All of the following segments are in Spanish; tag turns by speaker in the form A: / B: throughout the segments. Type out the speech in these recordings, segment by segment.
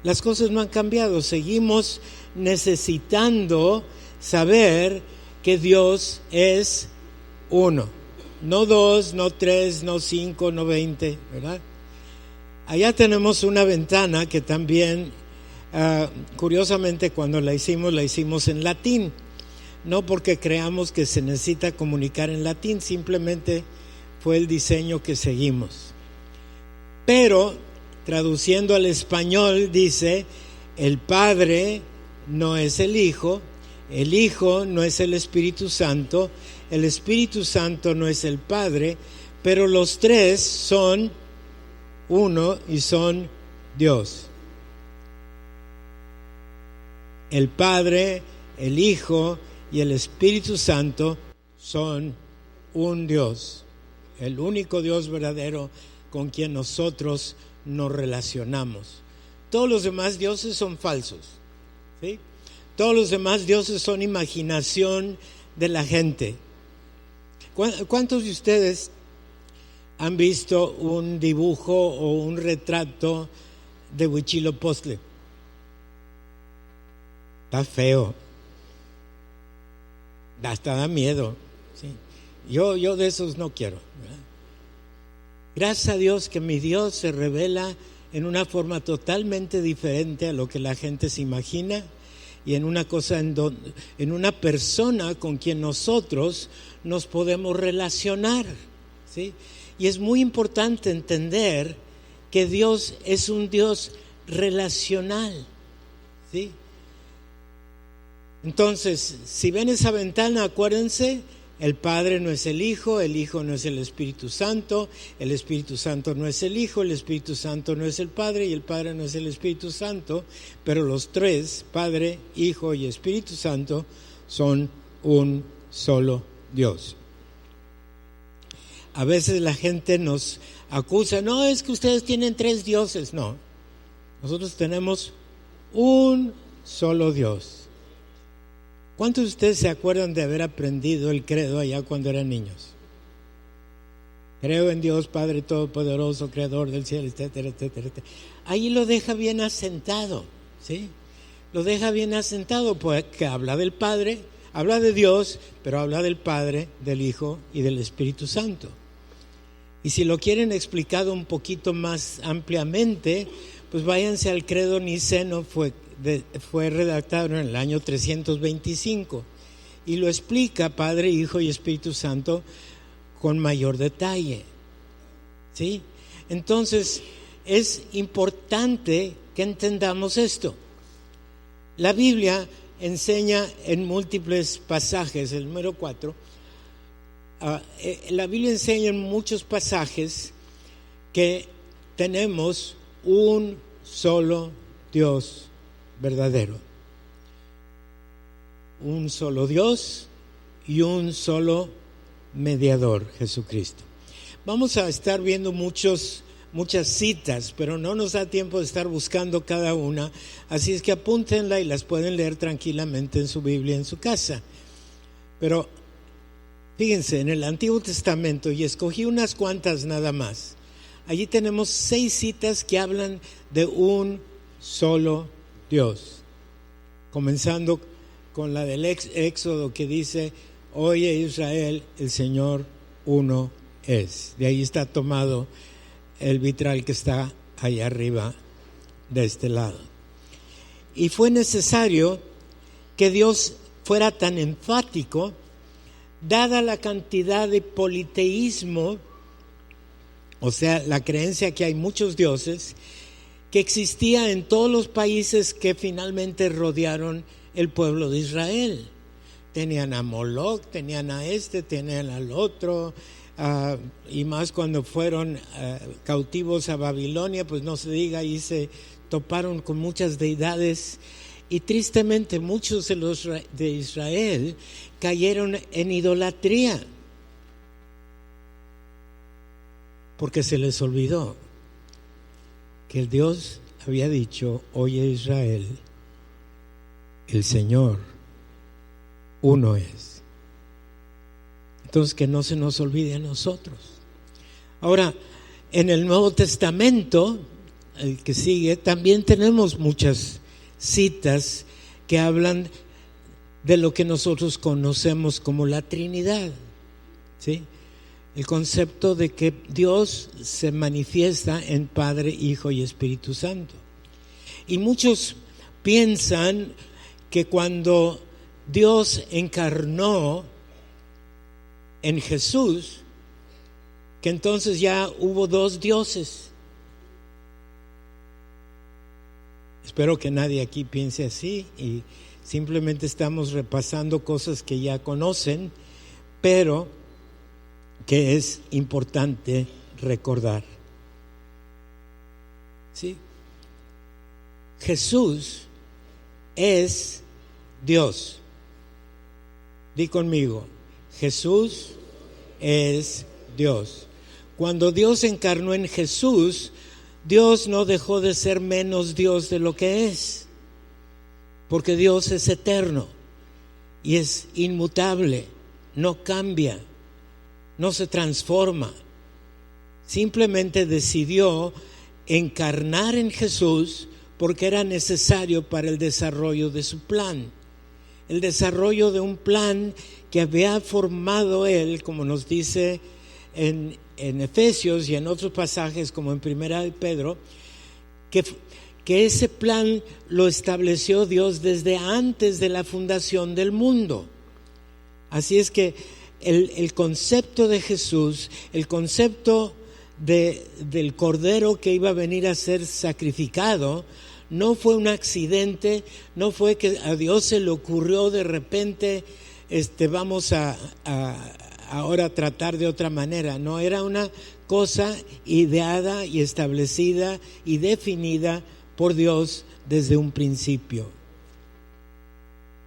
A: Las cosas no han cambiado, seguimos necesitando saber que Dios es uno, no dos, no tres, no cinco, no 20, ¿verdad? Allá tenemos una ventana que también, curiosamente, cuando la hicimos en latín, no porque creamos que se necesita comunicar en latín, simplemente fue el diseño que seguimos. Pero traduciendo al español dice: el Padre no es el Hijo no es el Espíritu Santo no es el Padre, pero los tres son uno y son Dios. El Padre, el Hijo y el Espíritu Santo son un Dios, el único Dios verdadero con quien nosotros nos relacionamos. Todos los demás dioses son falsos, ¿sí? Todos los demás dioses son imaginación de la gente. ¿Cuántos de ustedes han visto un dibujo o un retrato de Huitzilopochtli? Está feo, hasta da miedo, ¿sí? Yo de esos no quiero, ¿verdad? Gracias a Dios que mi Dios se revela en una forma totalmente diferente a lo que la gente se imagina, y en una cosa en una persona con quien nosotros nos podemos relacionar, ¿sí? Y es muy importante entender que Dios es un Dios relacional, ¿sí? Entonces, si ven esa ventana, acuérdense: el Padre no es el Hijo no es el Espíritu Santo no es el Hijo, el Espíritu Santo no es el Padre, y el Padre no es el Espíritu Santo, pero los tres, Padre, Hijo y Espíritu Santo, son un solo Dios. A veces la gente nos acusa: no, es que ustedes tienen tres dioses. No, nosotros tenemos un solo Dios. ¿Cuántos de ustedes se acuerdan de haber aprendido el credo allá cuando eran niños? Creo en Dios Padre Todopoderoso, Creador del cielo, etcétera, etcétera, etcétera. Ahí lo deja bien asentado, ¿sí? Lo deja bien asentado, porque habla del Padre, habla de Dios, pero habla del Padre, del Hijo y del Espíritu Santo. Y si lo quieren explicado un poquito más ampliamente, pues váyanse al credo niceno. Fue redactado en el año 325 y lo explica Padre, Hijo y Espíritu Santo con mayor detalle, ¿sí? Entonces es importante que entendamos esto. La Biblia enseña en múltiples pasajes, el número 4, la Biblia enseña en muchos pasajes que tenemos un solo Dios verdadero, un solo Dios y un solo mediador, Jesucristo. Vamos a estar viendo muchas citas, pero no nos da tiempo de estar buscando cada una, así es que apúntenla y las pueden leer tranquilamente en su Biblia en su casa. Pero fíjense, en el Antiguo Testamento, y escogí unas cuantas nada más, allí tenemos 6 citas que hablan de un solo Dios, comenzando con la del Éxodo, que dice: oye Israel, el Señor uno es. De ahí está tomado el vitral que está allá arriba de este lado. Y fue necesario que Dios fuera tan enfático, dada la cantidad de politeísmo, o sea, la creencia que hay muchos dioses, que existía en todos los países que finalmente rodearon el pueblo de Israel. Tenían a Moloch, tenían a tenían al otro, y más cuando fueron cautivos a Babilonia, pues no se diga, ahí se toparon con muchas deidades, y tristemente muchos de los de Israel cayeron en idolatría, porque se les olvidó que el Dios había dicho: oye Israel, el Señor uno es. Entonces, que no se nos olvide a nosotros. Ahora, en el Nuevo Testamento el que sigue, también tenemos muchas citas que hablan de lo que nosotros conocemos como la Trinidad, ¿sí? El concepto de que Dios se manifiesta en Padre, Hijo y Espíritu Santo. Y muchos piensan que cuando Dios encarnó en Jesús, que entonces ya hubo dos dioses. Espero que nadie aquí piense así y simplemente estamos repasando cosas que ya conocen, pero que es importante recordar. ¿Sí? Jesús es Dios. Di conmigo, Jesús es Dios. Cuando Dios encarnó en Jesús, Dios no dejó de ser menos Dios de lo que es, porque Dios es eterno y es inmutable, no cambia, no se transforma. Simplemente decidió encarnar en Jesús porque era necesario para el desarrollo de su plan. El desarrollo de un plan que había formado Él, como nos dice en Efesios y en otros pasajes como en Primera de Pedro, que ese plan lo estableció Dios desde antes de la fundación del mundo. Así es que el concepto de Jesús, el concepto del Cordero que iba a venir a ser sacrificado, no fue un accidente, no fue que a Dios se le ocurrió de repente, vamos a ahora tratar de otra manera. No, era una cosa ideada y establecida y definida por Dios desde un principio.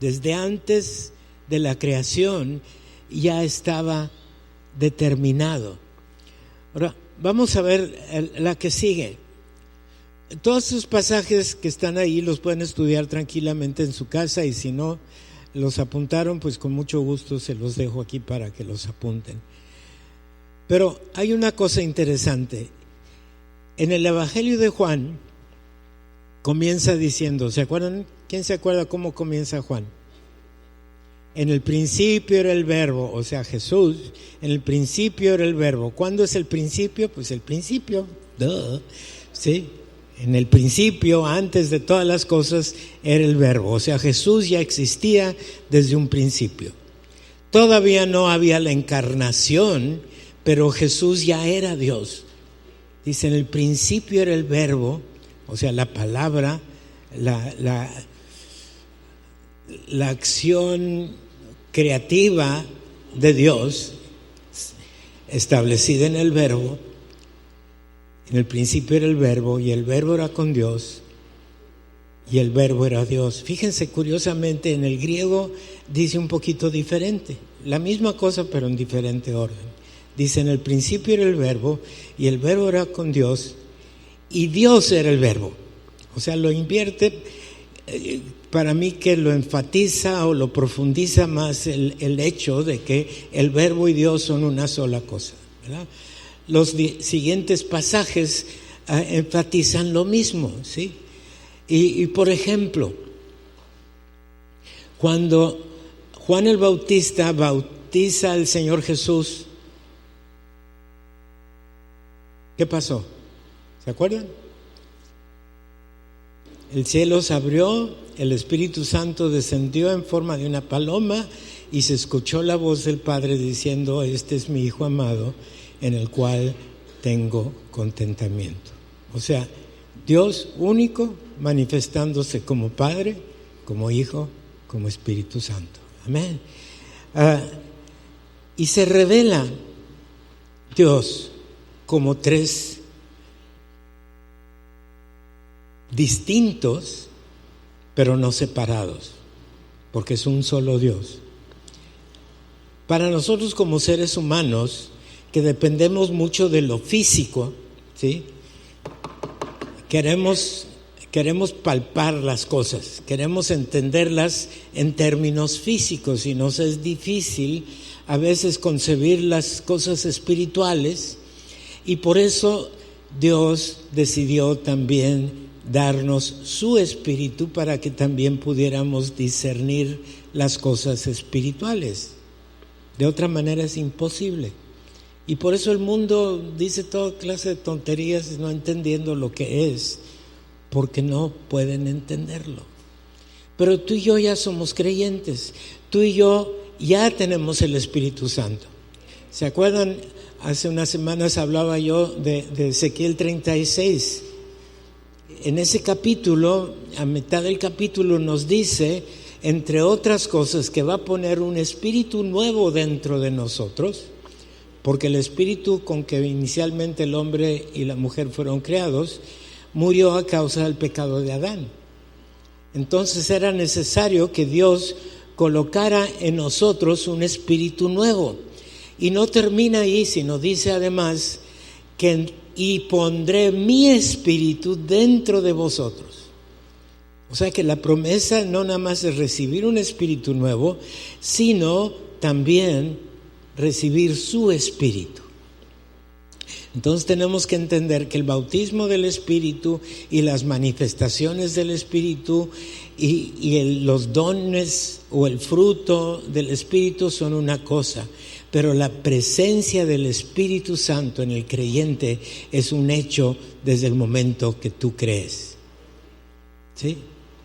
A: Desde antes de la creación ya estaba determinado. Ahora, vamos a ver la que sigue. Todos esos pasajes que están ahí los pueden estudiar tranquilamente en su casa, y si no los apuntaron, pues con mucho gusto se los dejo aquí para que los apunten. Pero hay una cosa interesante. En el Evangelio de Juan comienza diciendo, ¿se acuerdan? ¿Quién se acuerda cómo comienza Juan? En el principio era el verbo, o sea, Jesús, en el principio era el verbo. ¿Cuándo es el principio? Pues el principio, ¿sí? En el principio, antes de todas las cosas, era el verbo. O sea, Jesús ya existía desde un principio. Todavía no había la encarnación, pero Jesús ya era Dios. Dice, en el principio era el verbo, o sea, la palabra, la acción creativa de Dios, establecida en el verbo. En el principio era el verbo, y el verbo era con Dios, y el verbo era Dios. Fíjense, curiosamente, en el griego dice un poquito diferente, la misma cosa pero en diferente orden. Dice, en el principio era el verbo, y el verbo era con Dios, y Dios era el verbo. O sea, lo invierte, para mí que lo enfatiza o lo profundiza más el hecho de que el verbo y Dios son una sola cosa, ¿verdad? Los siguientes pasajes enfatizan lo mismo, ¿sí? Y por ejemplo, cuando Juan el Bautista bautiza al Señor Jesús, ¿qué pasó? ¿Se acuerdan? El cielo se abrió, el Espíritu Santo descendió en forma de una paloma y se escuchó la voz del Padre diciendo, este es mi Hijo amado, en el cual tengo contentamiento. O sea, Dios único manifestándose como Padre, como Hijo, como Espíritu Santo. Amén. Y se revela Dios como tres distintos, pero no separados, porque es un solo Dios. Para nosotros como seres humanos, que dependemos mucho de lo físico, ¿sí? Queremos palpar las cosas, queremos entenderlas en términos físicos, y nos es difícil a veces concebir las cosas espirituales, y por eso Dios decidió también darnos su espíritu para que también pudiéramos discernir las cosas espirituales. De otra manera es imposible. Y por eso el mundo dice toda clase de tonterías no entendiendo lo que es, porque no pueden entenderlo. Pero tú y yo ya somos creyentes, tú y yo ya tenemos el Espíritu Santo. ¿Se acuerdan? Hace unas semanas hablaba yo de Ezequiel 36. En ese capítulo, a mitad del capítulo nos dice, entre otras cosas, que va a poner un espíritu nuevo dentro de nosotros, porque el espíritu con que inicialmente el hombre y la mujer fueron creados murió a causa del pecado de Adán. Entonces era necesario que Dios colocara en nosotros un espíritu nuevo. Y no termina ahí, sino dice además que y pondré mi espíritu dentro de vosotros. O sea que la promesa no nada más es recibir un espíritu nuevo, sino también recibir su espíritu. Entonces tenemos que entender que el bautismo del Espíritu y las manifestaciones del Espíritu y los dones o el fruto del Espíritu son una cosa, pero la presencia del Espíritu Santo en el creyente es un hecho desde el momento que tú crees. ¿Sí?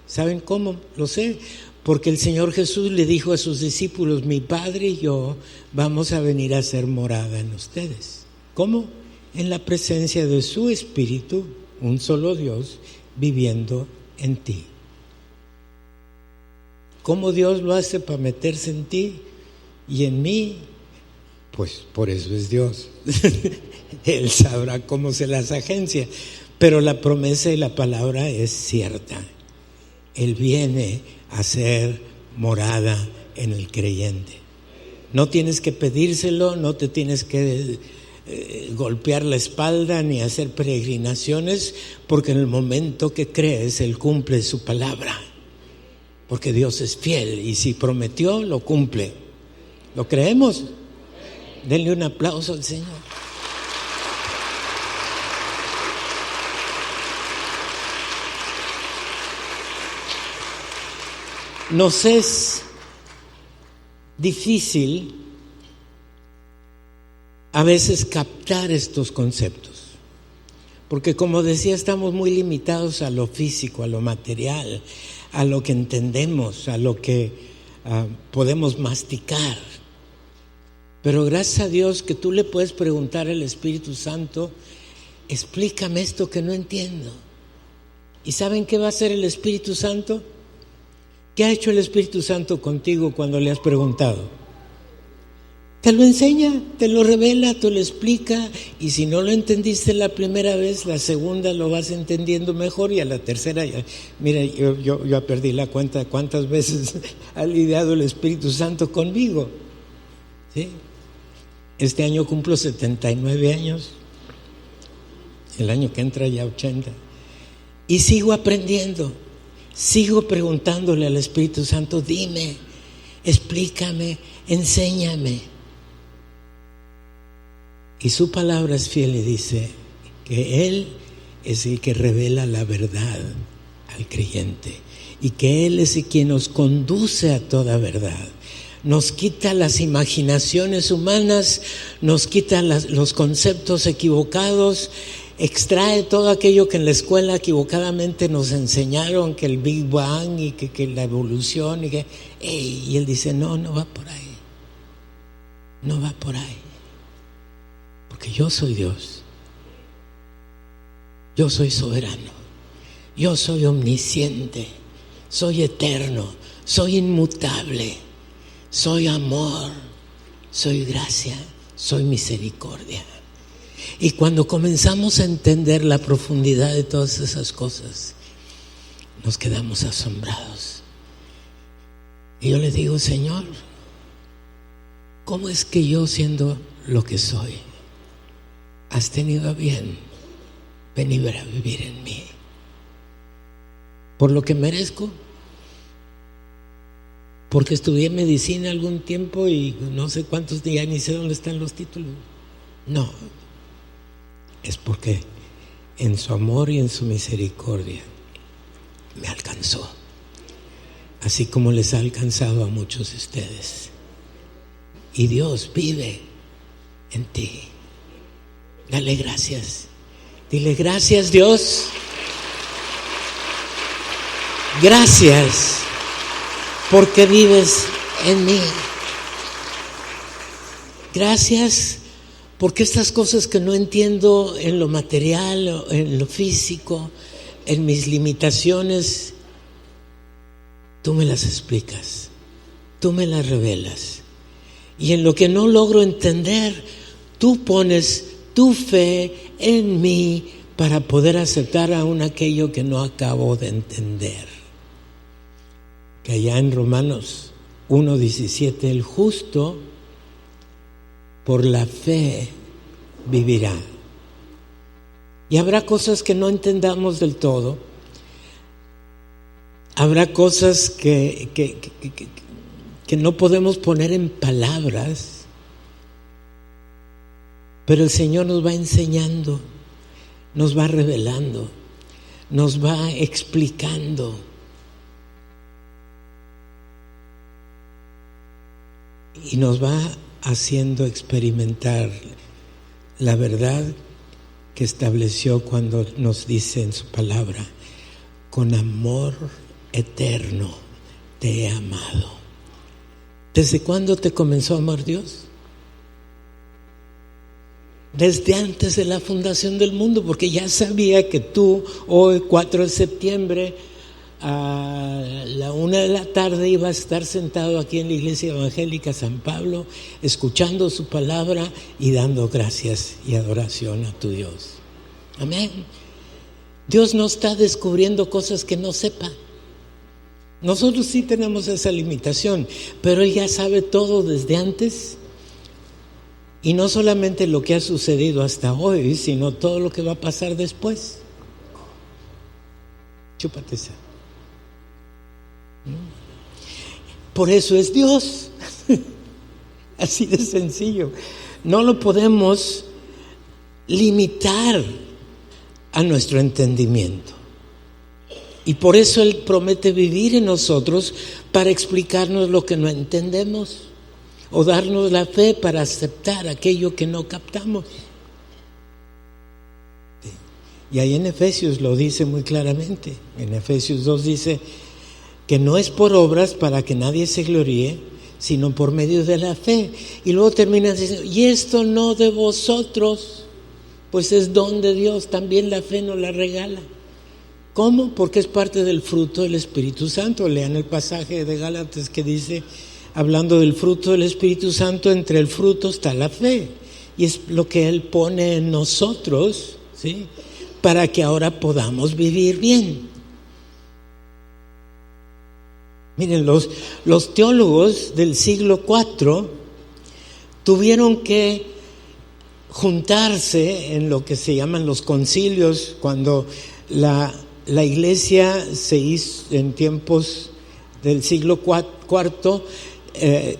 A: ¿Saben cómo? Lo sé. Porque el Señor Jesús le dijo a sus discípulos, mi Padre y yo vamos a venir a hacer morada en ustedes. ¿Cómo? En la presencia de su Espíritu, un solo Dios, viviendo en ti. ¿Cómo Dios lo hace para meterse en ti y en mí? Pues por eso es Dios. Él sabrá cómo se las agencia. Pero la promesa y la palabra es cierta. Él viene a hacer morada en el creyente. No tienes que pedírselo, no te tienes que golpear la espalda ni hacer peregrinaciones, porque en el momento que crees, Él cumple su palabra. Porque Dios es fiel y si prometió, lo cumple. ¿Lo creemos? Denle un aplauso al Señor. Nos es difícil a veces captar estos conceptos, porque como decía, estamos muy limitados a lo físico, a lo material, a lo que entendemos, a lo que podemos masticar. Pero gracias a Dios que tú le puedes preguntar al Espíritu Santo, explícame esto que no entiendo. ¿Y saben qué va a hacer el Espíritu Santo? ¿Qué ha hecho el Espíritu Santo contigo cuando le has preguntado? Te lo enseña, te lo revela, te lo explica, y si no lo entendiste la primera vez, la segunda lo vas entendiendo mejor y a la tercera ya. Mira, yo perdí la cuenta de cuántas veces ha lidiado el Espíritu Santo conmigo. ¿Sí? Este año cumplo 79 años, el año que entra ya 80, y sigo aprendiendo. Sigo preguntándole al Espíritu Santo, dime, explícame, enséñame. Y su palabra es fiel y dice que Él es el que revela la verdad al creyente y que Él es el quien nos conduce a toda verdad. Nos quita las imaginaciones humanas, nos quita los conceptos equivocados, extrae todo aquello que en la escuela equivocadamente nos enseñaron, que el Big Bang y que la evolución, y Él dice, no va por ahí, no va por ahí, porque yo soy Dios, yo soy soberano, yo soy omnisciente, soy eterno, soy inmutable, soy amor, soy gracia, soy misericordia. Y cuando comenzamos a entender la profundidad de todas esas cosas, nos quedamos asombrados. Y yo le digo, Señor, ¿cómo es que yo, siendo lo que soy, has tenido a bien venir a vivir en mí? ¿Por lo que merezco? Porque estudié medicina algún tiempo y no sé cuántos días, ni sé dónde están los títulos. No. Es porque en su amor y en su misericordia, me alcanzó, así como les ha alcanzado a muchos de ustedes. Y Dios vive en ti. Dale gracias. Dile: gracias, Dios. Gracias porque vives en mí. Gracias porque estas cosas que no entiendo en lo material, en lo físico, en mis limitaciones, tú me las explicas, tú me las revelas. Y en lo que no logro entender, tú pones tu fe en mí para poder aceptar aún aquello que no acabo de entender. Que allá en Romanos 1:17, el justo por la fe vivirá. Y habrá cosas que no entendamos del todo. Habrá cosas que no podemos poner en palabras, pero el Señor nos va enseñando, nos va revelando, nos va explicando. Y nos va haciendo experimentar la verdad que estableció cuando nos dice en su palabra: con amor eterno te he amado. ¿Desde cuándo te comenzó a amar Dios? Desde antes de la fundación del mundo, porque ya sabía que tú hoy, 4 de septiembre, a la 1 de la tarde, ibas a estar sentado aquí en la Iglesia Evangélica San Pablo, escuchando su palabra y dando gracias y adoración a tu Dios. Amén. Dios no está descubriendo cosas que no sepa. Nosotros sí tenemos esa limitación, pero Él ya sabe todo desde antes. Y no solamente lo que ha sucedido hasta hoy, sino todo lo que va a pasar después. Chúpate esa. Por eso es Dios. Así de sencillo. No lo podemos limitar a nuestro entendimiento. Y por eso Él promete vivir en nosotros para explicarnos lo que no entendemos, o darnos la fe para aceptar aquello que no captamos. Y ahí en Efesios lo dice muy claramente. En Efesios 2 dice que no es por obras para que nadie se gloríe, sino por medio de la fe. Y luego termina diciendo: y esto no de vosotros, pues es don de Dios. También la fe nos la regala. ¿Cómo? Porque es parte del fruto del Espíritu Santo. Lean el pasaje de Gálatas que dice, hablando del fruto del Espíritu Santo, entre el fruto está la fe. Y es lo que Él pone en nosotros, ¿sí?, para que ahora podamos vivir bien. Miren, los teólogos del siglo IV tuvieron que juntarse en lo que se llaman los concilios, cuando la iglesia se hizo en tiempos del siglo IV,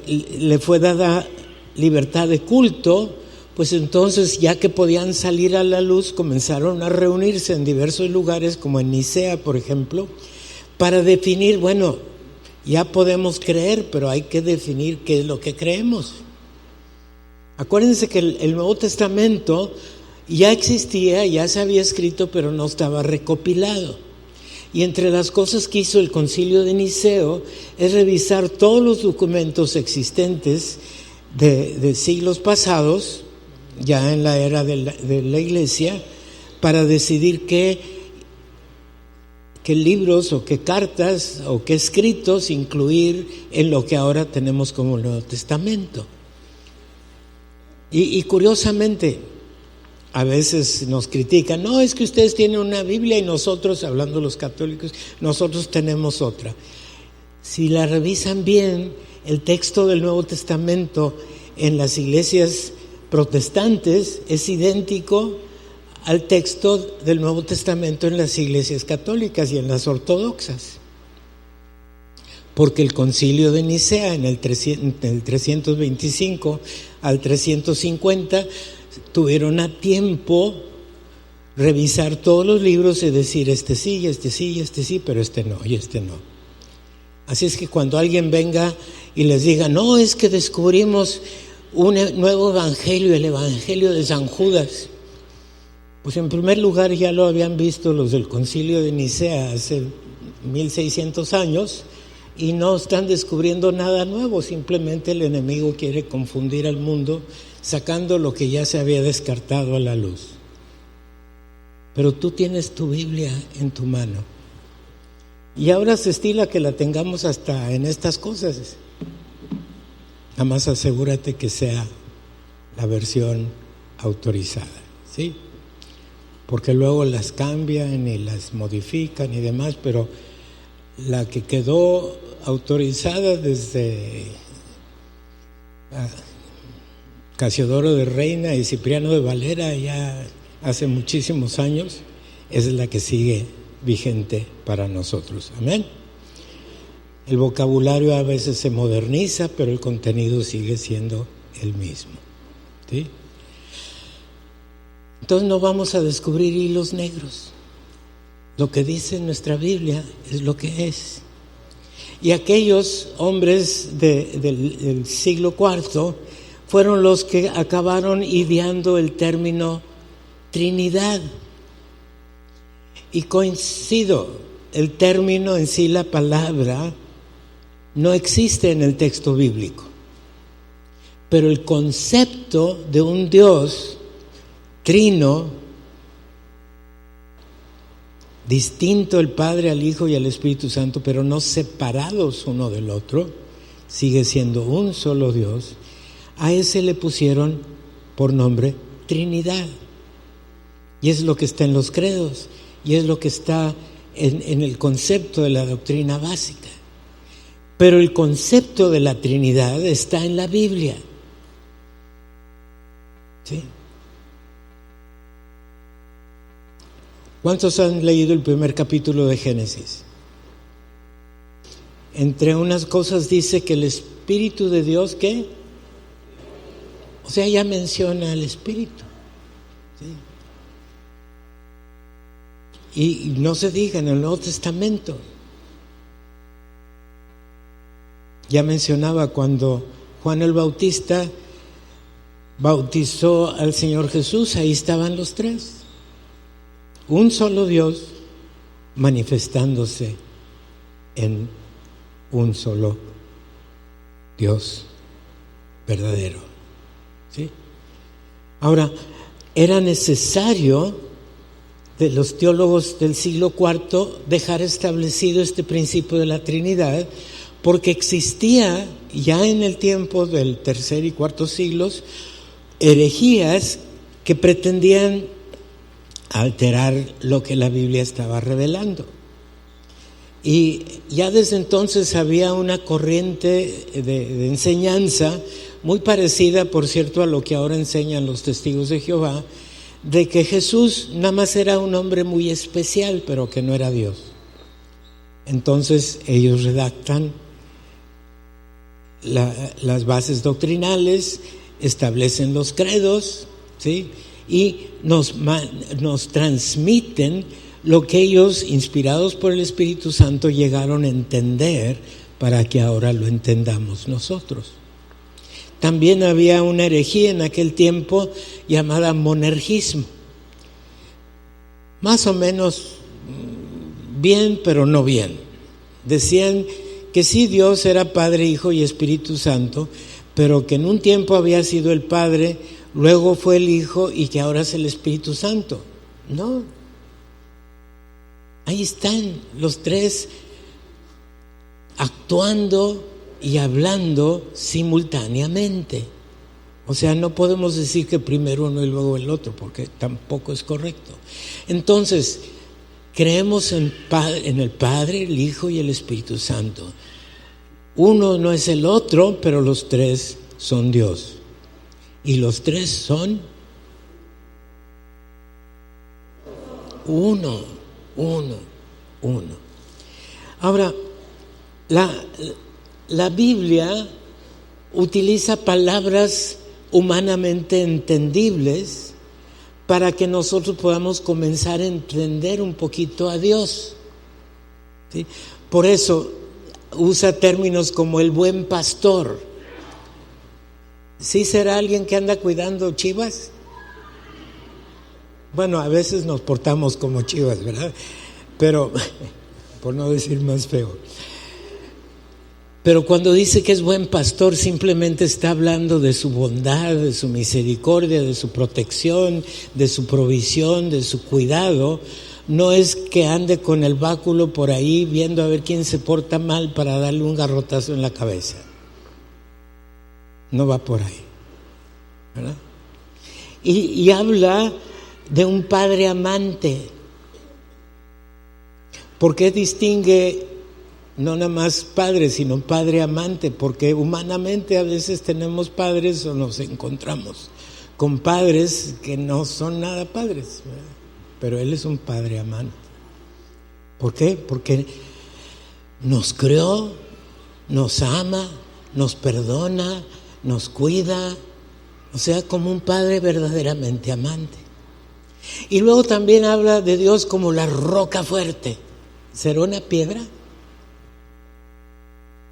A: le fue dada libertad de culto. Pues entonces, ya que podían salir a la luz, comenzaron a reunirse en diversos lugares, como en Nicea, por ejemplo, para definir, bueno, ya podemos creer, pero hay que definir qué es lo que creemos. Acuérdense que el Nuevo Testamento ya existía, ya se había escrito, pero no estaba recopilado. Y entre las cosas que hizo el Concilio de Niceo es revisar todos los documentos existentes de siglos pasados, ya en la era de la Iglesia, para decidir qué libros o qué cartas o qué escritos incluir en lo que ahora tenemos como el Nuevo Testamento. Y curiosamente, a veces nos critican: no, es que ustedes tienen una Biblia y nosotros, hablando los católicos, nosotros tenemos otra. Si la revisan bien, el texto del Nuevo Testamento en las iglesias protestantes es idéntico al texto del Nuevo Testamento en las iglesias católicas y en las ortodoxas. Porque el Concilio de Nicea en el 325 al 350 tuvieron a tiempo revisar todos los libros y decir este sí, este sí, este sí, pero este no y este no. Así es que cuando alguien venga y les diga, no, es que descubrimos un nuevo evangelio, el evangelio de San Judas, pues en primer lugar ya lo habían visto los del Concilio de Nicea hace 1600 años y no están descubriendo nada nuevo, simplemente el enemigo quiere confundir al mundo sacando lo que ya se había descartado a la luz. Pero tú tienes tu Biblia en tu mano y ahora se estila que la tengamos hasta en estas cosas. Nada más asegúrate que sea la versión autorizada, ¿sí? Porque luego las cambian y las modifican y demás, pero la que quedó autorizada desde Casiodoro de Reina y Cipriano de Valera ya hace muchísimos años, es la que sigue vigente para nosotros. Amén. El vocabulario a veces se moderniza, pero el contenido sigue siendo el mismo, ¿sí? Entonces no vamos a descubrir hilos negros. Lo que dice nuestra Biblia es lo que es. Y aquellos hombres del siglo IV fueron los que acabaron ideando el término Trinidad. Y coincido, el término en sí, la palabra, no existe en el texto bíblico. Pero el concepto de un Dios trino, distinto el Padre al Hijo y al Espíritu Santo, pero no separados uno del otro, sigue siendo un solo Dios. A ese le pusieron por nombre Trinidad. Y es lo que está en los credos, y es lo que está en el concepto de la doctrina básica. Pero el concepto de la Trinidad está en la Biblia, ¿sí? ¿Cuántos han leído el primer capítulo de Génesis? Entre unas cosas dice que el Espíritu de Dios, ¿qué? O sea, ya menciona al Espíritu, ¿sí? Y no se diga en el Nuevo Testamento. Ya mencionaba cuando Juan el Bautista bautizó al Señor Jesús, ahí estaban los tres. Un solo Dios manifestándose en un solo Dios verdadero, ¿sí? Ahora, era necesario de los teólogos del siglo IV dejar establecido este principio de la Trinidad, porque existía ya en el tiempo del tercer y cuarto siglos herejías que pretendían alterar lo que la Biblia estaba revelando. Y ya desde entonces había una corriente de enseñanza muy parecida, por cierto, a lo que ahora enseñan los testigos de Jehová, de que Jesús nada más era un hombre muy especial, pero que no era Dios. Entonces ellos redactan las bases doctrinales, establecen los credos, ¿sí? Y nos transmiten lo que ellos, inspirados por el Espíritu Santo, llegaron a entender para que ahora lo entendamos nosotros. También había una herejía en aquel tiempo llamada monergismo. Más o menos bien, pero no bien. Decían que sí, Dios era Padre, Hijo y Espíritu Santo, pero que en un tiempo había sido el Padre, luego fue el Hijo y que ahora es el Espíritu Santo. No. Ahí están los tres actuando y hablando simultáneamente. O sea, no podemos decir que primero uno y luego el otro, porque tampoco es correcto. Entonces, creemos en el Padre, el Hijo y el Espíritu Santo. Uno no es el otro, pero los tres son Dios. Y los tres son uno. Ahora, la Biblia utiliza palabras humanamente entendibles para que nosotros podamos comenzar a entender un poquito a Dios, ¿sí? Por eso usa términos como el buen pastor. ¿Sí será alguien que anda cuidando chivas? Bueno, a veces nos portamos como chivas, ¿verdad? Pero, por no decir más feo. Pero cuando dice que es buen pastor, simplemente está hablando de su bondad, de su misericordia, de su protección, de su provisión, de su cuidado. No es que ande con el báculo por ahí viendo a ver quién se porta mal para darle un garrotazo en la cabeza. No va por ahí, ¿verdad? Y habla de un padre amante. ¿Por qué distingue no nada más padre, sino padre amante? Porque humanamente a veces tenemos padres o nos encontramos con padres que no son nada padres, ¿verdad? Pero Él es un padre amante. ¿Por qué? Porque nos creó, nos ama, nos perdona, nos cuida, o sea, como un padre verdaderamente amante. Y luego también habla de Dios como la roca fuerte. ¿Será una piedra?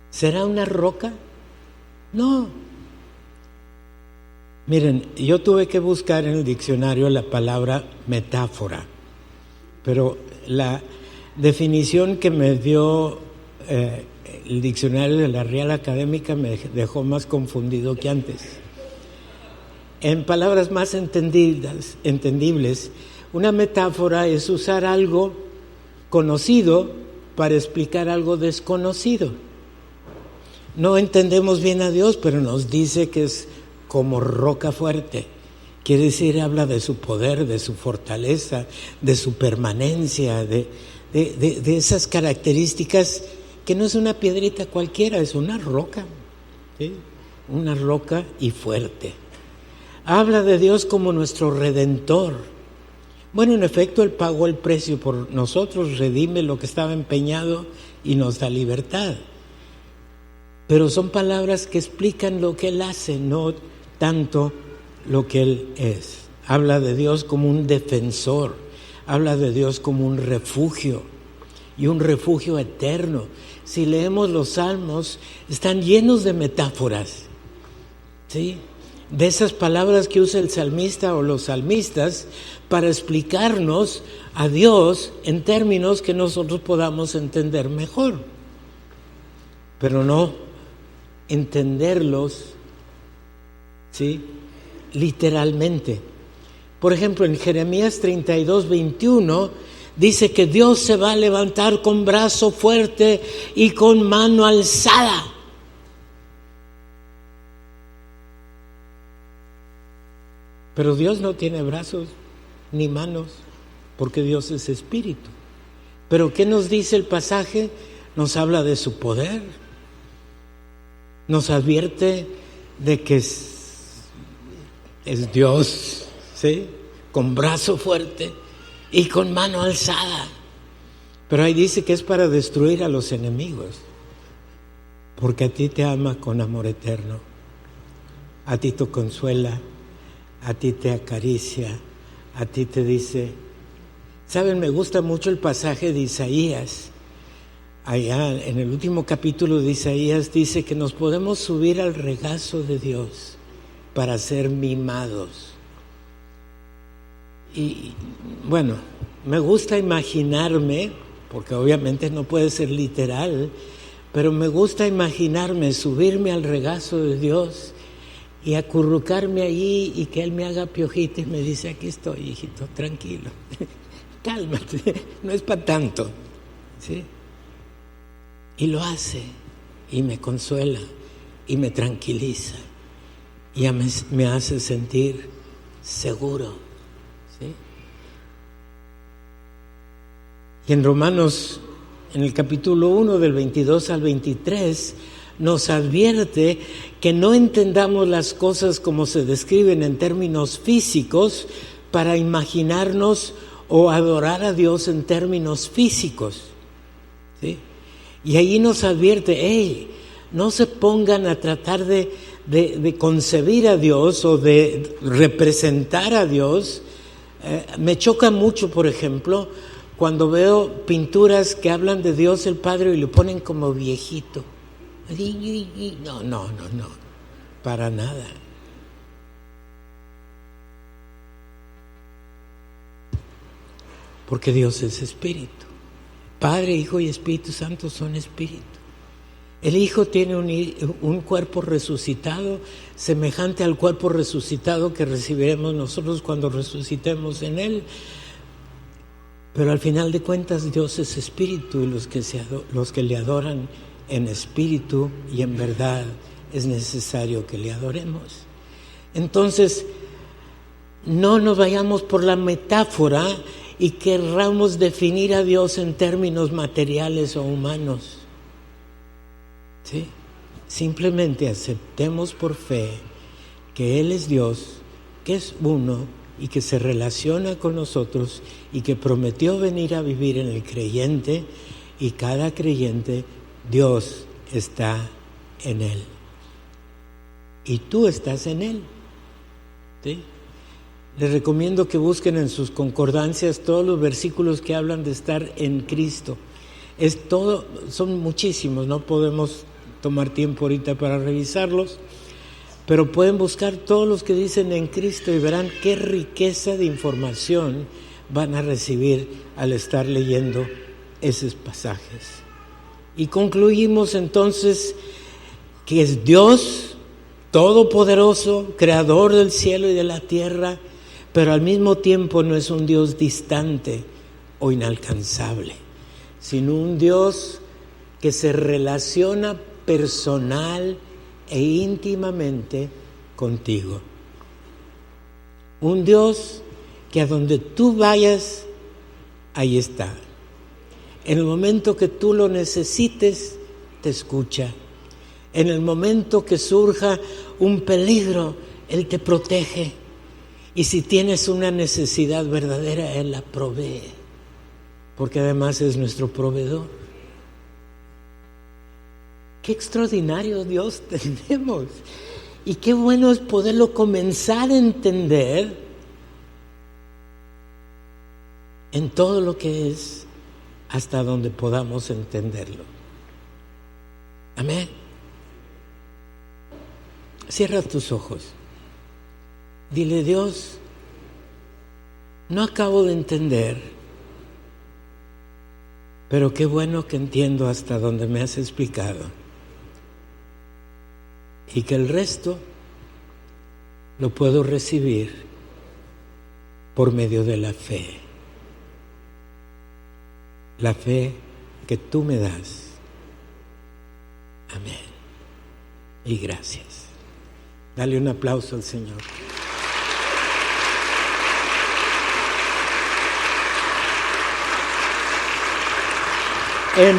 A: ¿Será una roca? No. Miren, yo tuve que buscar en el diccionario la palabra metáfora, pero la definición que me dio el diccionario de la Real Académica me dejó más confundido que antes. En palabras más entendibles, una metáfora es usar algo conocido para explicar algo desconocido. No entendemos bien a Dios, pero nos dice que es como roca fuerte. Quiere decir, habla de su poder, de su fortaleza, de su permanencia, de esas características, que no es una piedrita cualquiera, es una roca, ¿sí? Una roca y fuerte. Habla de Dios como nuestro redentor. Bueno, en efecto, Él pagó el precio por nosotros, redime lo que estaba empeñado y nos da libertad. Pero son palabras que explican lo que Él hace, no tanto lo que Él es. Habla de Dios como un defensor, habla de Dios como un refugio y un refugio eterno. Si leemos los salmos, están llenos de metáforas, ¿sí? De esas palabras que usa el salmista o los salmistas para explicarnos a Dios en términos que nosotros podamos entender mejor, pero no entenderlos, ¿sí?, literalmente. Por ejemplo, en Jeremías 32:21 dice que Dios se va a levantar con brazo fuerte y con mano alzada. Pero Dios no tiene brazos ni manos, porque Dios es espíritu. Pero ¿qué nos dice el pasaje? Nos habla de su poder, nos advierte de que es Dios, ¿sí?, con brazo fuerte y con mano alzada. Pero ahí dice que es para destruir a los enemigos, porque a ti te ama con amor eterno, a ti te consuela, a ti te acaricia, a ti te dice. Saben, me gusta mucho el pasaje de Isaías. Allá en el último capítulo de Isaías dice que nos podemos subir al regazo de Dios para ser mimados. Y bueno, me gusta imaginarme, porque obviamente no puede ser literal, pero me gusta imaginarme subirme al regazo de Dios y acurrucarme allí y que Él me haga piojito y me dice: aquí estoy, hijito, tranquilo, cálmate, no es para tanto, ¿sí? Y lo hace, y me consuela, y me tranquiliza, y me hace sentir seguro, ¿sí? Y en Romanos, en el capítulo 1, del 22 al 23, nos advierte que no entendamos las cosas como se describen en términos físicos para imaginarnos o adorar a Dios en términos físicos, ¿sí? Y ahí nos advierte: no se pongan a tratar de concebir a Dios o de representar a Dios Me choca mucho, por ejemplo, cuando veo pinturas que hablan de Dios el Padre y le ponen como viejito. No, para nada. Porque Dios es espíritu. Padre, Hijo y Espíritu Santo son espíritu. El Hijo tiene un cuerpo resucitado, semejante al cuerpo resucitado que recibiremos nosotros cuando resucitemos en Él. Pero al final de cuentas Dios es espíritu, y los que le adoran en espíritu y en verdad es necesario que le adoremos. Entonces, no nos vayamos por la metáfora y querramos definir a Dios en términos materiales o humanos. ¿Sí? Simplemente aceptemos por fe que Él es Dios, que es uno y que se relaciona con nosotros y que prometió venir a vivir en el creyente, y cada creyente, Dios está en él. Y tú estás en él. ¿Sí? Les recomiendo que busquen en sus concordancias todos los versículos que hablan de estar en Cristo. Son muchísimos, no podemos tomar tiempo ahorita para revisarlos, pero pueden buscar todos los que dicen en Cristo y verán qué riqueza de información van a recibir al estar leyendo esos pasajes. Y concluimos entonces que es Dios todopoderoso, creador del cielo y de la tierra, pero al mismo tiempo no es un Dios distante o inalcanzable, sino un Dios que se relaciona personal e íntimamente contigo. Un Dios que a donde tú vayas, ahí está. En el momento que tú lo necesites, te escucha. En el momento que surja un peligro, Él te protege. Y si tienes una necesidad verdadera, Él la provee, porque además es nuestro proveedor. Qué extraordinario Dios tenemos, y qué bueno es poderlo comenzar a entender en todo lo que es, hasta donde podamos entenderlo. Amén. Cierra tus ojos. Dile: Dios, no acabo de entender, pero qué bueno que entiendo hasta donde me has explicado, y que el resto lo puedo recibir por medio de la fe. La fe que tú me das. Amén. Y gracias. Dale un aplauso al Señor. En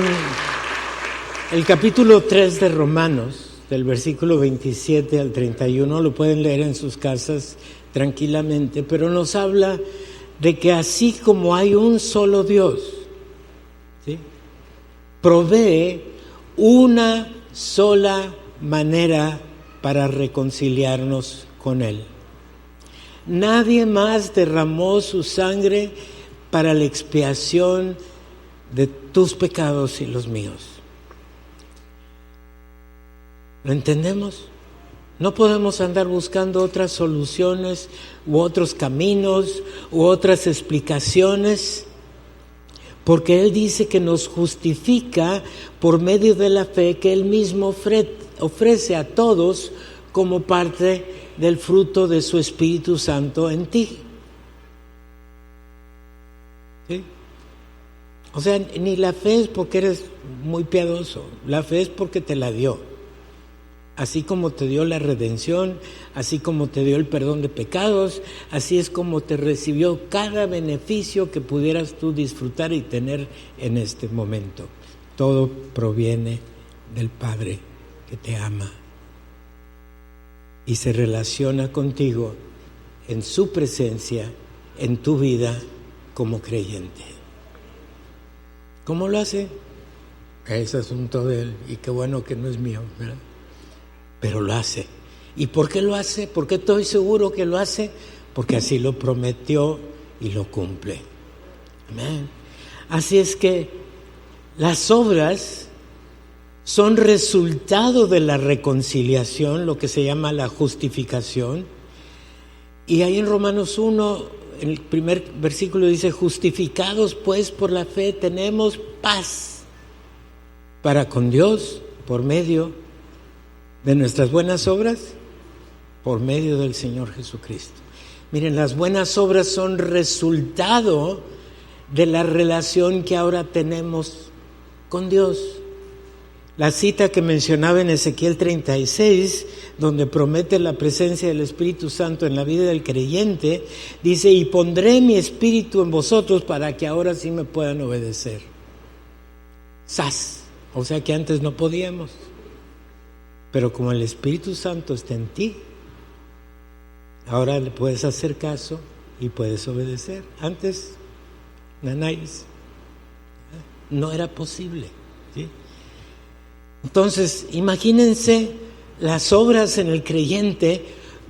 A: el capítulo 3 de Romanos, del versículo 27 al 31, lo pueden leer en sus casas tranquilamente, pero nos habla de que así como hay un solo Dios, ¿sí?, provee una sola manera para reconciliarnos con Él. Nadie más derramó su sangre para la expiación de tus pecados y los míos. ¿Lo entendemos? No podemos andar buscando otras soluciones u otros caminos u otras explicaciones, porque Él dice que nos justifica por medio de la fe que Él mismo ofrece a todos como parte del fruto de su Espíritu Santo en ti. ¿Sí? O sea, ni la fe es porque eres muy piadoso, la fe es porque te la dio. Así como te dio la redención, así como te dio el perdón de pecados, así es como te recibió cada beneficio que pudieras tú disfrutar y tener en este momento. Todo proviene del Padre que te ama y se relaciona contigo en su presencia, en tu vida como creyente. ¿Cómo lo hace? Es asunto de Él, y qué bueno que no es mío, ¿verdad? Pero lo hace. ¿Y por qué lo hace? ¿Por qué estoy seguro que lo hace? Porque así lo prometió y lo cumple. Amén. Así es que las obras son resultado de la reconciliación, lo que se llama la justificación. Y ahí en Romanos 1, en el primer versículo dice: justificados pues por la fe tenemos paz para con Dios por medio de nuestras buenas obras, por medio del Señor Jesucristo. Miren, las buenas obras son resultado de la relación que ahora tenemos con Dios. La cita que mencionaba en Ezequiel 36, donde promete la presencia del Espíritu Santo en la vida del creyente, dice: y pondré mi espíritu en vosotros para que ahora sí me puedan obedecer. ¡Sas! O sea que antes no podíamos. Pero como el Espíritu Santo está en ti, ahora le puedes hacer caso y puedes obedecer. Antes, nanáis, no era posible, ¿sí? Entonces, imagínense las obras en el creyente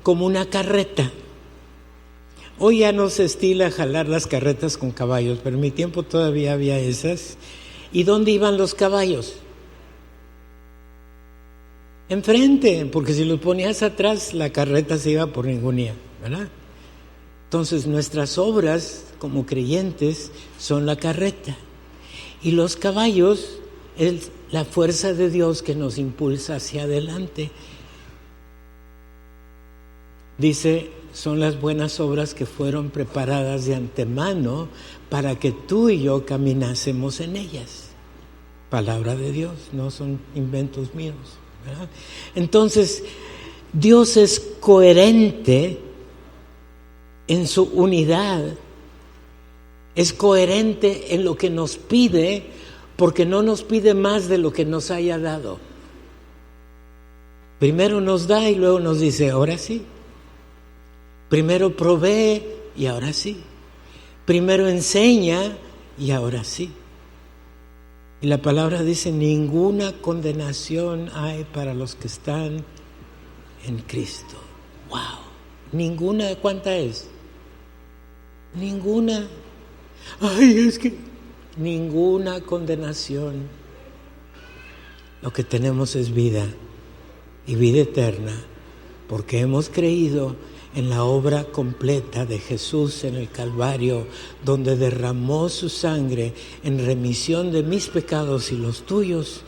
A: como una carreta. Hoy ya no se estila jalar las carretas con caballos, pero en mi tiempo todavía había esas. ¿Y dónde iban los caballos? Enfrente, porque si los ponías atrás, la carreta se iba por ningunía, ¿verdad? Entonces, nuestras obras como creyentes son la carreta. Y los caballos es la fuerza de Dios que nos impulsa hacia adelante. Dice, son las buenas obras que fueron preparadas de antemano para que tú y yo caminásemos en ellas. Palabra de Dios, no son inventos míos, ¿verdad? Entonces, Dios es coherente en su unidad, es coherente en lo que nos pide, porque no nos pide más de lo que nos haya dado. Primero nos da y luego nos dice, ahora sí. Primero provee y ahora sí. Primero enseña y ahora sí. Y la palabra dice, ninguna condenación hay para los que están en Cristo. ¡Wow! Ninguna, ¿cuánta es? Ninguna. Ay, es que ninguna condenación. Lo que tenemos es vida y vida eterna, porque hemos creído en la obra completa de Jesús en el Calvario, donde derramó su sangre en remisión de mis pecados y los tuyos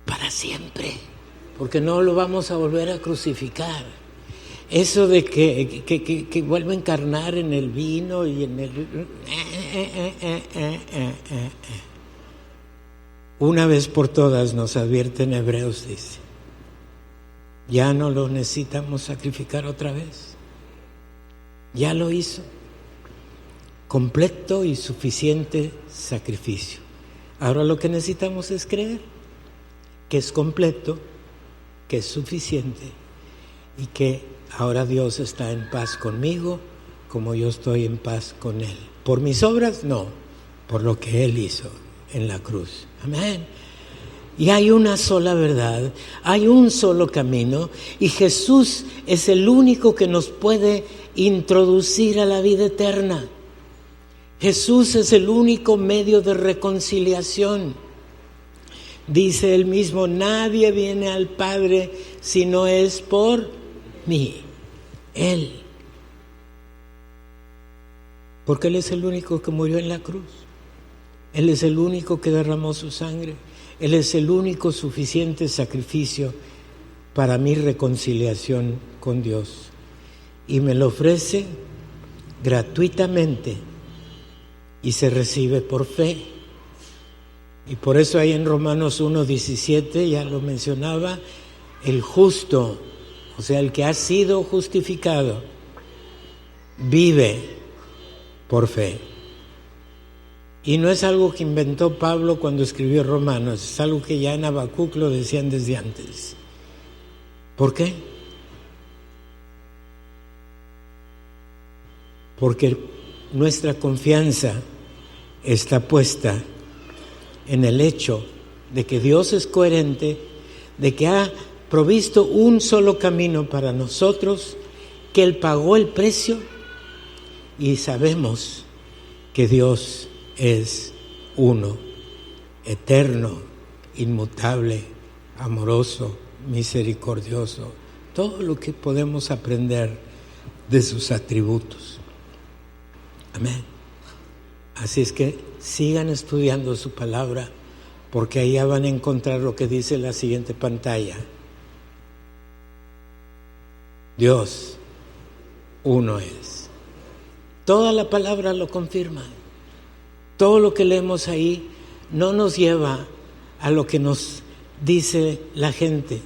A: para siempre, porque no lo vamos a volver a crucificar. Eso de que vuelva a encarnar en el vino y en el... Una vez por todas nos advierte en Hebreos, dice, ya no lo necesitamos sacrificar otra vez. Ya lo hizo. Completo y suficiente sacrificio. Ahora lo que necesitamos es creer que es completo, que es suficiente y que ahora Dios está en paz conmigo como yo estoy en paz con Él. ¿Por mis obras? No, por lo que Él hizo en la cruz. Amén. Y hay una sola verdad, hay un solo camino, y Jesús es el único que nos puede introducir a la vida eterna. Jesús es el único medio de reconciliación. Dice él mismo, nadie viene al Padre si no es por mí. Él. Porque Él es el único que murió en la cruz. Él es el único que derramó su sangre. Él es el único suficiente sacrificio para mi reconciliación con Dios. Y me lo ofrece gratuitamente y se recibe por fe. Y por eso ahí en Romanos 1:17, ya lo mencionaba, el justo, o sea, el que ha sido justificado, vive por fe. Y no es algo que inventó Pablo cuando escribió Romanos, es algo que ya en Habacuc lo decían desde antes. ¿Por qué? Porque nuestra confianza está puesta en el hecho de que Dios es coherente, de que ha provisto un solo camino para nosotros, que Él pagó el precio y sabemos que Dios es uno, eterno, inmutable, amoroso, misericordioso, todo lo que podemos aprender de sus atributos. Amén. Así es que sigan estudiando su palabra, porque ahí ya van a encontrar lo que dice la siguiente pantalla. Dios uno es. Toda la palabra lo confirma. Todo lo que leemos ahí no nos lleva a lo que nos dice la gente,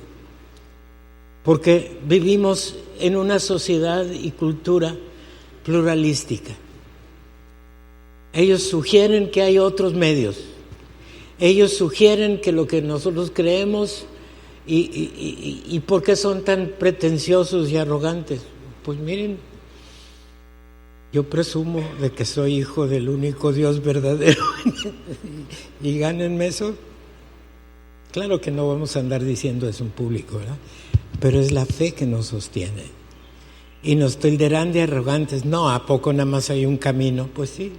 A: porque vivimos en una sociedad y cultura pluralística. Ellos sugieren que hay otros medios. Ellos sugieren que lo que nosotros creemos y ¿por qué son tan pretenciosos y arrogantes? Pues miren, yo presumo de que soy hijo del único Dios verdadero y gánenme eso. Claro que no vamos a andar diciendo eso en público, ¿verdad? Pero es la fe que nos sostiene. Y nos tildarán de arrogantes. No, ¿a poco nada más hay un camino? Pues sí.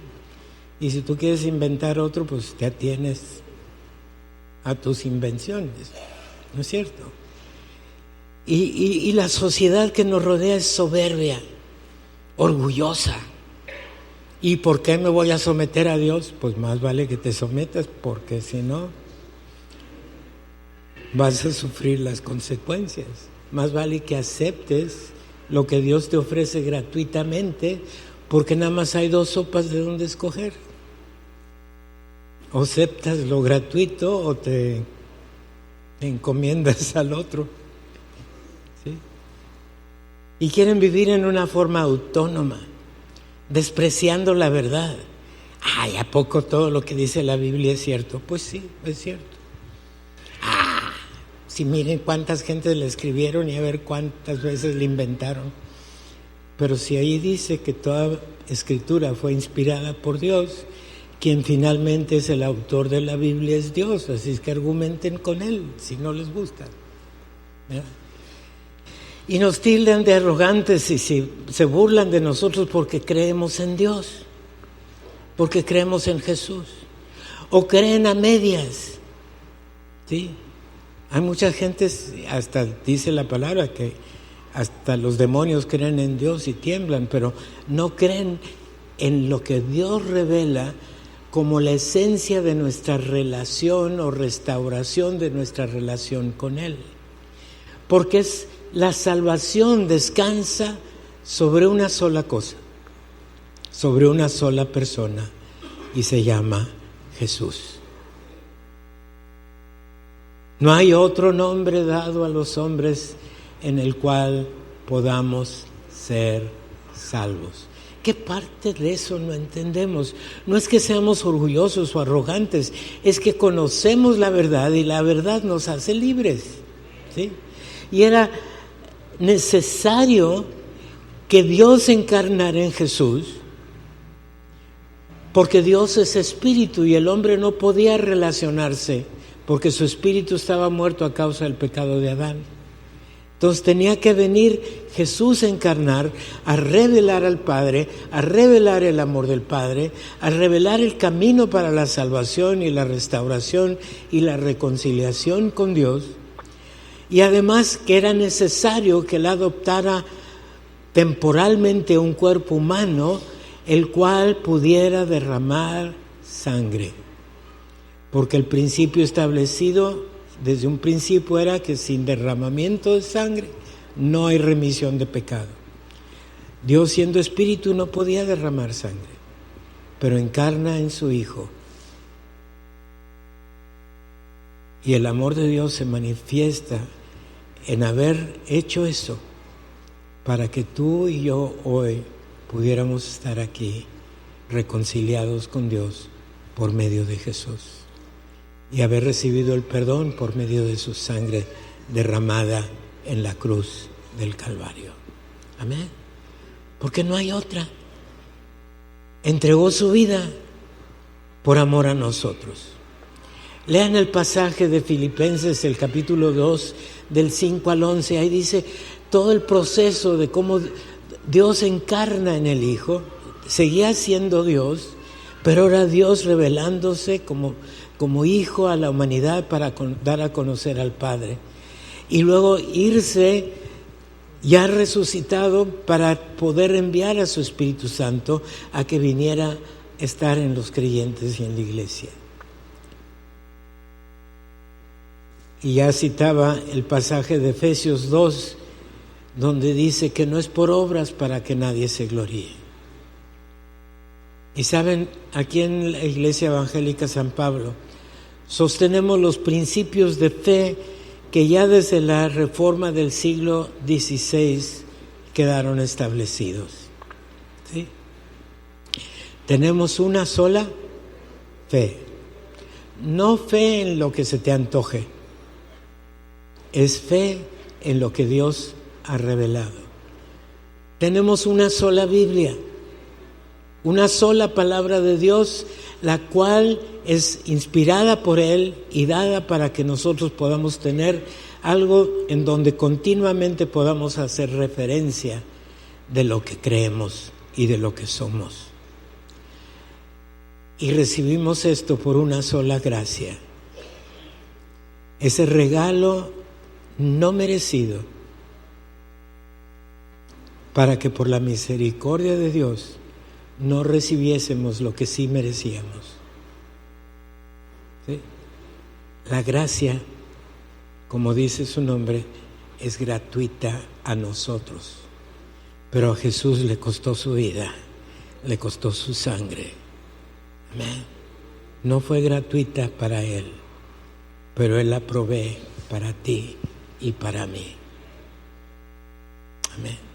A: Y si tú quieres inventar otro, pues te atienes a tus invenciones, ¿no es cierto? Y la sociedad que nos rodea es soberbia, orgullosa. ¿Y por qué me voy a someter a Dios? Pues más vale que te sometas, porque si no vas a sufrir las consecuencias. Más vale que aceptes lo que Dios te ofrece gratuitamente, porque nada más hay dos sopas de donde escoger. O aceptas lo gratuito o te encomiendas al otro. ¿Sí? Y quieren vivir en una forma autónoma, despreciando la verdad. Ay, ¿a poco todo lo que dice la Biblia es cierto? Pues sí, es cierto. Si miren cuántas gentes le escribieron y a ver cuántas veces le inventaron. Pero si ahí dice que toda escritura fue inspirada por Dios, quien finalmente es el autor de la Biblia es Dios, así es que argumenten con Él, si no les gusta. ¿Verdad? Y nos tildan de arrogantes y se burlan de nosotros porque creemos en Dios, porque creemos en Jesús, o creen a medias, ¿sí? Hay mucha gente, hasta dice la palabra, que hasta los demonios creen en Dios y tiemblan, pero no creen en lo que Dios revela como la esencia de nuestra relación o restauración de nuestra relación con Él. Porque la salvación descansa sobre una sola cosa, sobre una sola persona, y se llama Jesús. No hay otro nombre dado a los hombres en el cual podamos ser salvos. ¿Qué parte de eso no entendemos? No es que seamos orgullosos o arrogantes, es que conocemos la verdad y la verdad nos hace libres, ¿sí? Y era necesario que Dios encarnara en Jesús, porque Dios es espíritu y el hombre no podía relacionarse porque su espíritu estaba muerto a causa del pecado de Adán. Entonces tenía que venir Jesús a encarnar, a revelar al Padre, a revelar el amor del Padre, a revelar el camino para la salvación y la restauración y la reconciliación con Dios. Y además que era necesario que Él adoptara temporalmente un cuerpo humano, el cual pudiera derramar sangre. Porque el principio establecido desde un principio era que sin derramamiento de sangre no hay remisión de pecado. Dios, siendo espíritu, no podía derramar sangre, pero encarna en su Hijo. Y el amor de Dios se manifiesta en haber hecho eso para que tú y yo hoy pudiéramos estar aquí reconciliados con Dios por medio de Jesús y haber recibido el perdón por medio de su sangre derramada en la cruz del Calvario. Amén. Porque no hay otra. Entregó su vida por amor a nosotros. Lean el pasaje de Filipenses, el capítulo 2, del 5 al 11. Ahí dice todo el proceso de cómo Dios encarna en el Hijo. seguía siendo Dios, pero era Dios revelándose como hijo a la humanidad para dar a conocer al Padre. Y luego irse ya resucitado para poder enviar a su Espíritu Santo a que viniera a estar en los creyentes y en la iglesia. Y ya citaba el pasaje de Efesios 2, donde dice que no es por obras para que nadie se gloríe. Y saben, aquí en la Iglesia Evangélica San Pablo sostenemos los principios de fe que ya desde la Reforma del siglo XVI quedaron establecidos. ¿Sí? Tenemos una sola fe. No fe en lo que se te antoje. Es fe en lo que Dios ha revelado. Tenemos una sola Biblia, una sola palabra de Dios, la cual es inspirada por Él y dada para que nosotros podamos tener algo en donde continuamente podamos hacer referencia de lo que creemos y de lo que somos. Y recibimos esto por una sola gracia, ese regalo no merecido, para que por la misericordia de Dios no recibiésemos lo que sí merecíamos. ¿Sí? La gracia, como dice su nombre, es gratuita a nosotros, pero a Jesús le costó su vida, le costó su sangre. Amén. No fue gratuita para Él, pero Él la provee para ti y para mí. Amén.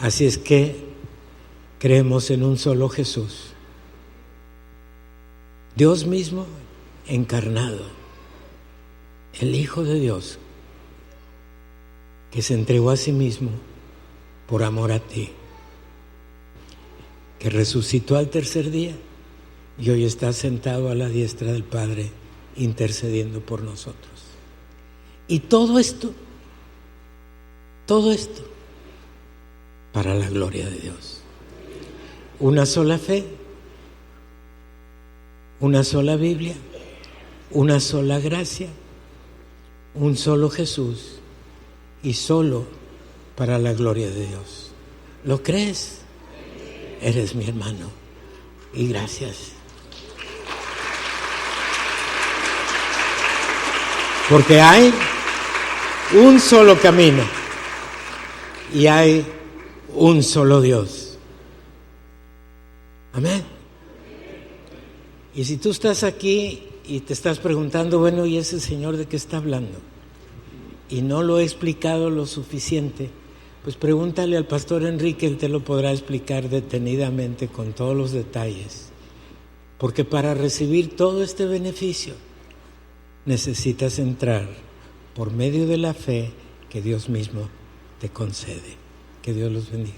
A: Así es que creemos en un solo Jesús, Dios mismo encarnado, el Hijo de Dios, que se entregó a sí mismo por amor a ti, que resucitó al tercer día y hoy está sentado a la diestra del Padre intercediendo por nosotros. Y todo esto para la gloria de Dios. Una sola fe, una sola Biblia, una sola gracia, un solo Jesús y solo para la gloria de Dios. ¿Lo crees? Eres mi hermano y gracias. Porque hay un solo camino y hay un solo Dios. Amén. Y si tú estás aquí y te estás preguntando, bueno, ¿y ese Señor de qué está hablando? Y no lo he explicado lo suficiente, pues pregúntale al pastor Enrique, él te lo podrá explicar detenidamente con todos los detalles. Porque para recibir todo este beneficio necesitas entrar por medio de la fe que Dios mismo te concede. Que Dios los bendiga.